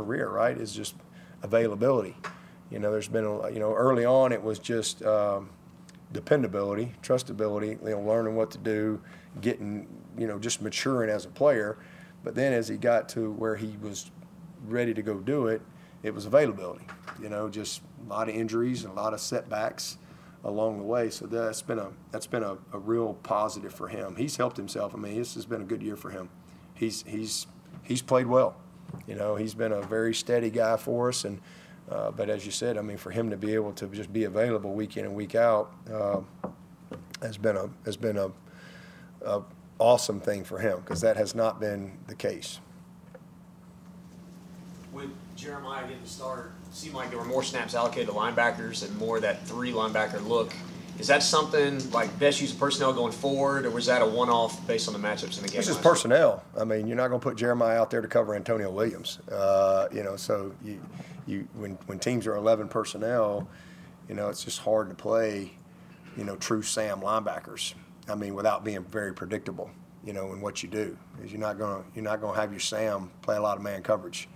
career, right, is just availability. There's been, early on it was just dependability, trustability, learning what to do, getting, just maturing as a player. But then as he got to where he was ready to go do it, it was availability. Just a lot of injuries and a lot of setbacks along the way. So that's been a real positive for him. He's helped himself. I mean, this has been a good year for him. He's played well. He's been a very steady guy for us. And but as you said, I mean, for him to be able to just be available week in and week out has been a awesome thing for him, because that has not been the case. With Jeremiah getting the start, it seemed like there were more snaps allocated to linebackers and more that 3 linebacker look. Is that something like best use of personnel going forward, or was that a one-off based on the matchups in the game? This is personnel. I mean, you're not going to put Jeremiah out there to cover Antonio Williams. So when teams are 11 personnel, it's just hard to play, true Sam linebackers. I mean, without being very predictable, in what you do. Is you're not going to have your Sam play a lot of man coverage.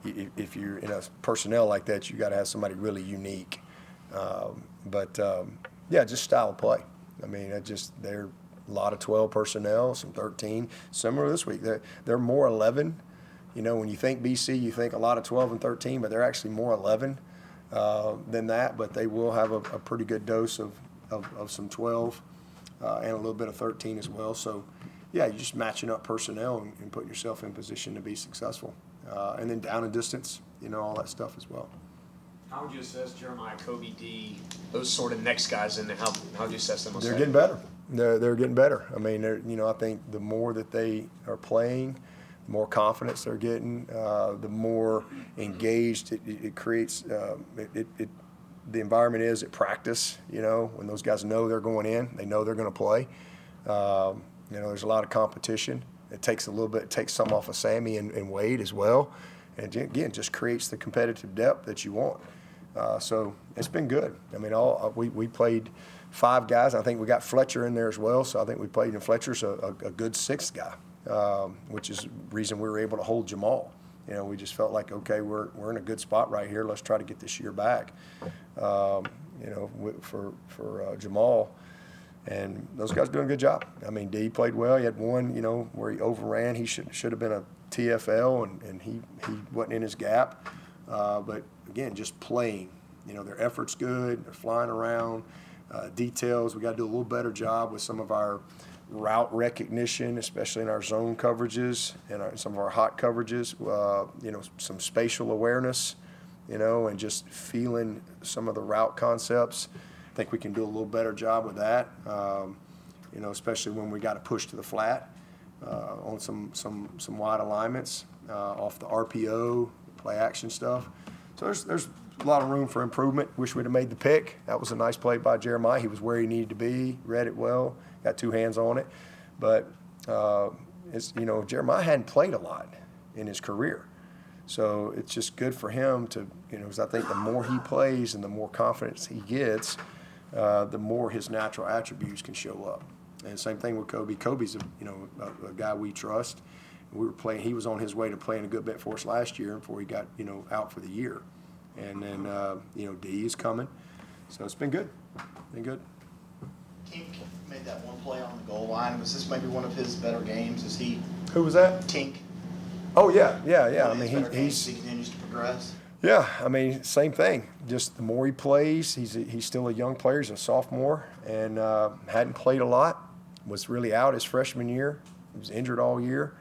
If you're in a personnel like that, you got to have somebody really unique. Just style of play. I mean, they're a lot of 12 personnel, some 13. Similar this week, they're more 11. When you think BC, you think a lot of 12 and 13, but they're actually more 11 than that. But they will have a pretty good dose of some 12 and a little bit of 13 as well. So, yeah, you're just matching up personnel and putting yourself in position to be successful. And then down and distance, all that stuff as well. How would you assess Jeremiah, Kobe, D, those sort of next guys, and how would you assess them? They're getting better. They're getting better. I mean, I think the more that they are playing, the more confidence they're getting, the more engaged it creates. The environment is at practice. When those guys know they're going in, they know they're going to play. There's a lot of competition. It takes some off of Sammy and Wade as well. And again, just creates the competitive depth that you want. So it's been good. I mean, we played 5 guys. I think we got Fletcher in there as well. So I think we played, and Fletcher's a good 6th guy, which is the reason we were able to hold Jamal. We just felt like, okay, we're in a good spot right here. Let's try to get this year back, for Jamal. And those guys are doing a good job. I mean, D played well. He had one, where he overran. He should have been a TFL, and he wasn't in his gap. But, again, just playing. Their effort's good. They're flying around. Details, we got to do a little better job with some of our route recognition, especially in our zone coverages and some of our hot coverages. Some spatial awareness, and just feeling some of the route concepts. I think we can do a little better job with that, especially when we got to push to the flat on some wide alignments off the RPO, play action stuff. So there's a lot of room for improvement. Wish we'd have made the pick. That was a nice play by Jeremiah. He was where he needed to be, read it well, got 2 hands on it. But, Jeremiah hadn't played a lot in his career. So it's just good for him to, because I think the more he plays and the more confidence he gets, the more his natural attributes can show up. And same thing with Kobe. Kobe's a guy we trust. He was on his way to playing a good bit for us last year before he got out for the year. And then D is coming, so it's been good. Tink made that one play on the goal line. Was this maybe one of his better games? Who was that? Tink. Oh yeah. I mean, he continues to progress. Yeah, I mean, same thing. Just the more he plays, he's still a young player. He's a sophomore and hadn't played a lot. Was really out his freshman year. He was injured all year,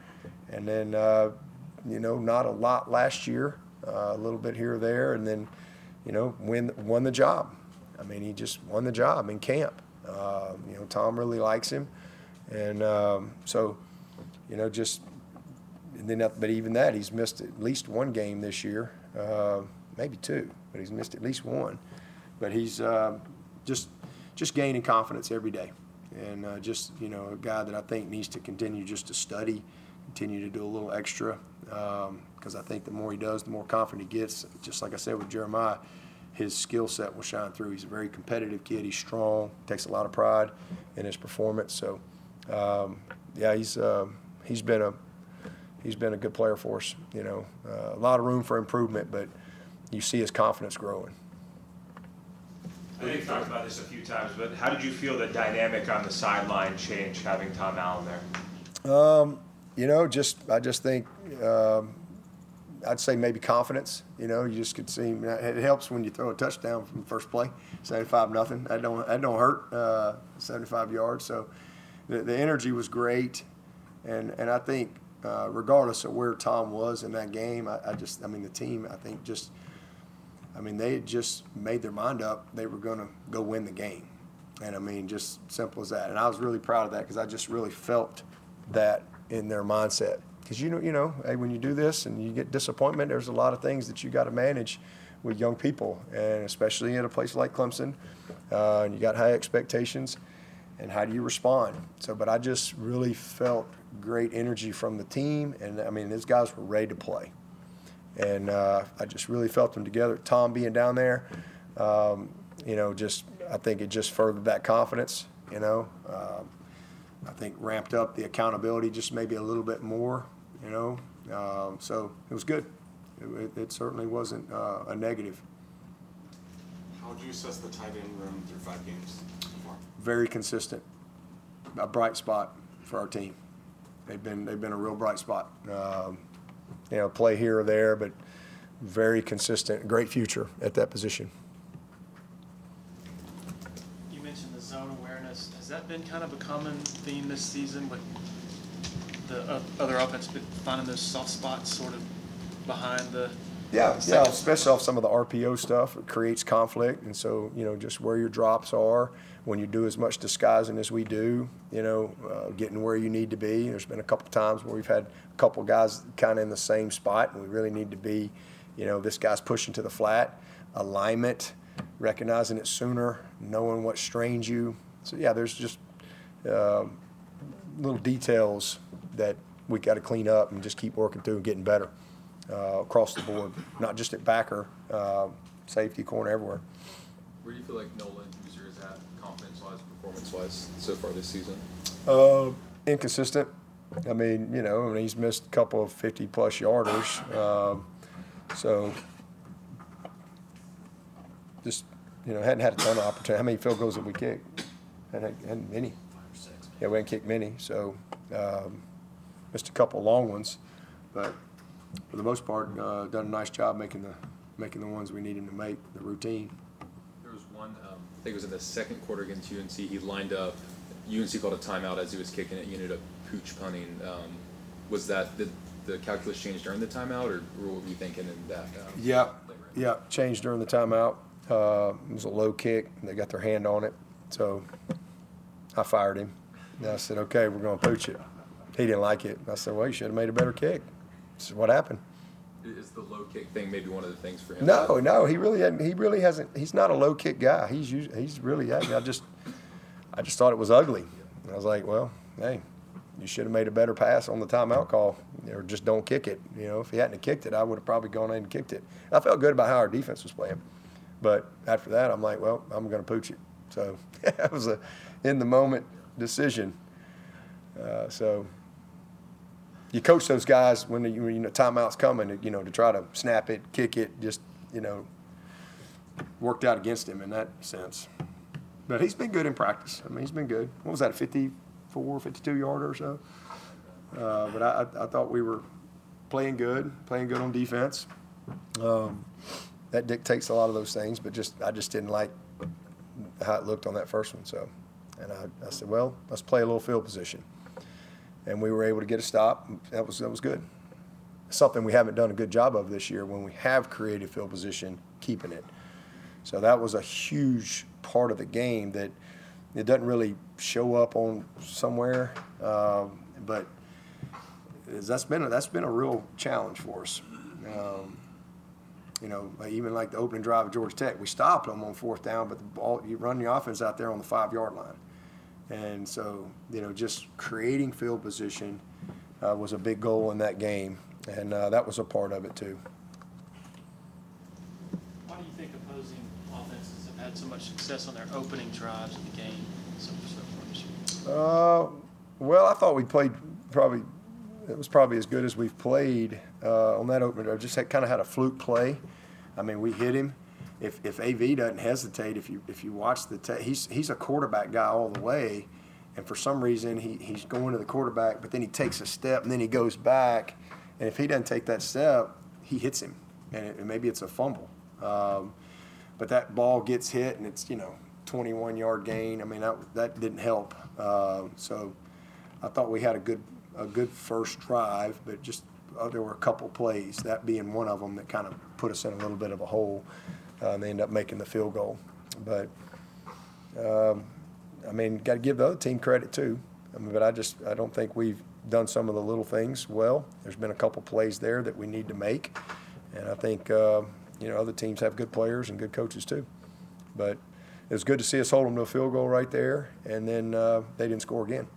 and then not a lot last year. A little bit here or there, and then, won the job. I mean, he just won the job in camp. Tom really likes him, and but even that, he's missed at least 1 game this year, maybe 2, but he's missed at least 1. But he's just gaining confidence every day, and a guy that I think needs to continue just to study, continue to do a little extra. Because I think the more he does, the more confident he gets. Just like I said with Jeremiah, his skill set will shine through. He's a very competitive kid. He's strong, takes a lot of pride in his performance. So, he's been he's been a good player for us. A lot of room for improvement, but you see his confidence growing. I know you've talked about this a few times, but how did you feel the dynamic on the sideline change having Tom Allen there? I just think I'd say maybe confidence. You just could see it helps when you throw a touchdown from the first play, 75-0. That don't hurt. 75 yards. So the energy was great, and I think regardless of where Tom was in that game, the team they had just made their mind up they were going to go win the game, and just simple as that. And I was really proud of that because I just really felt that in their mindset. Because hey, when you do this and you get disappointment, there's a lot of things that you got to manage with young people, and especially at a place like Clemson, and you got high expectations, and how do you respond? But I just really felt great energy from the team, and these guys were ready to play, and I just really felt them together. Tom being down there, I think it just furthered that confidence. I think ramped up the accountability just maybe a little bit more. So it was good. It certainly wasn't a negative. How would you assess the tight end room through 5 games so far? Very consistent, a bright spot for our team. They've been a real bright spot. Play here or there, but very consistent. Great future at that position. You mentioned the zone awareness. Has that been kind of a common theme this season with the other offense finding those soft spots sort of behind the especially off some of the RPO stuff. It creates conflict, and so just where your drops are when you do as much disguising as we do, getting where you need to be. There's been a couple times where we've had a couple guys kind of in the same spot, and we really need to be, this guy's pushing to the flat, alignment, recognizing it sooner, knowing what strains you. So there's just little details that we got to clean up and just keep working through and getting better across the board, not just at backer, safety, corner, everywhere. Where do you feel like Nolan User is at, confidence-wise, performance-wise, so far this season? Inconsistent. He's missed a couple of 50-plus yarders. So just, hadn't had a ton of opportunity. How many field goals have we kicked? Hadn't many. 5 or 6. Yeah, we hadn't kicked many. So missed a couple of long ones, but for the most part, done a nice job making the ones we need him to make, the routine. There was one, I think it was in the second quarter against UNC, he lined up, UNC called a timeout as he was kicking it, he ended up pooch punting. Was that, did the calculus change during the timeout, or what were you thinking in that? Yeah, changed during the timeout. It was a low kick, and they got their hand on it, so I fired him. And I said, okay, we're going to pooch it. He didn't like it. I said, well, you should have made a better kick. This is what happened. Is the low kick thing maybe one of the things for him? No, he really hasn't. He's not a low kick guy. He's really. I just thought it was ugly. And I was like, well, hey, you should have made a better pass on the timeout call, or just don't kick it. If he hadn't kicked it, I would have probably gone in and kicked it. I felt good about how our defense was playing, but after that, I'm like, well, I'm going to pooch it. So that was a in the moment decision. So you coach those guys when timeout's coming, to try to snap it, kick it, just, worked out against him in that sense. But he's been good in practice. He's been good. What was that, 54, 52-yarder or so? But I thought we were playing good on defense. That dictates a lot of those things, but I just didn't like how it looked on that first one. So, and I said, well, let's play a little field position. And we were able to get a stop. That was good. Something we haven't done a good job of this year when we have created field position, keeping it. So that was a huge part of the game that it doesn't really show up on somewhere, but that's been a real challenge for us. Even like the opening drive of Georgia Tech, we stopped them on 4th down, but the ball, you run the offense out there on the 5-yard line. And so, just creating field position was a big goal in that game, and that was a part of it too. Why do you think opposing offenses have had so much success on their opening drives of the game so far this year? Well, I thought we played probably it was probably as good as we've played on that opener. Just kind of had a fluke play. I mean, we hit him. If AV doesn't hesitate, if you watch the tape, he's a quarterback guy all the way, and for some reason he's going to the quarterback, but then he takes a step and then he goes back, and if he doesn't take that step, he hits him, and maybe it's a fumble. But that ball gets hit and it's 21-yard gain. I mean that didn't help. So I thought we had a good first drive, but just there were a couple plays, that being one of them, that kind of put us in a little bit of a hole. And they end up making the field goal. But, I mean, got to give the other team credit too. I mean, but I don't think we've done some of the little things well. There's been a couple plays there that we need to make. And I think, other teams have good players and good coaches too. But it was good to see us hold them to a field goal right there, and then they didn't score again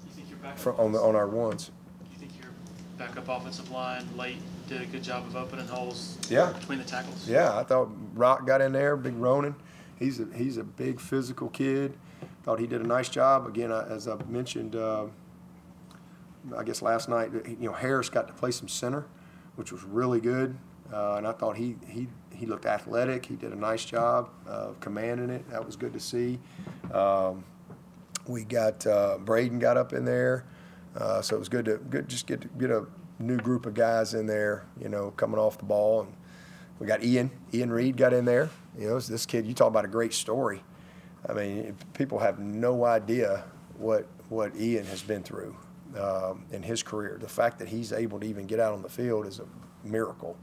You think you're back on our ones. You think your backup offensive line late did a good job of opening holes Yeah. between the tackles? Yeah, I thought Rock got in there, Big Ronan. He's a big physical kid. Thought he did a nice job. Again, as I mentioned, I guess last night, Harris got to play some center, which was really good. And I thought he looked athletic. He did a nice job of commanding it. That was good to see. We got Braden got up in there, so it was good to get a new group of guys in there, coming off the ball. And we got Ian Reed got in there. This kid, you talk about a great story. I mean, people have no idea what Ian has been through in his career. The fact that he's able to even get out on the field is a miracle.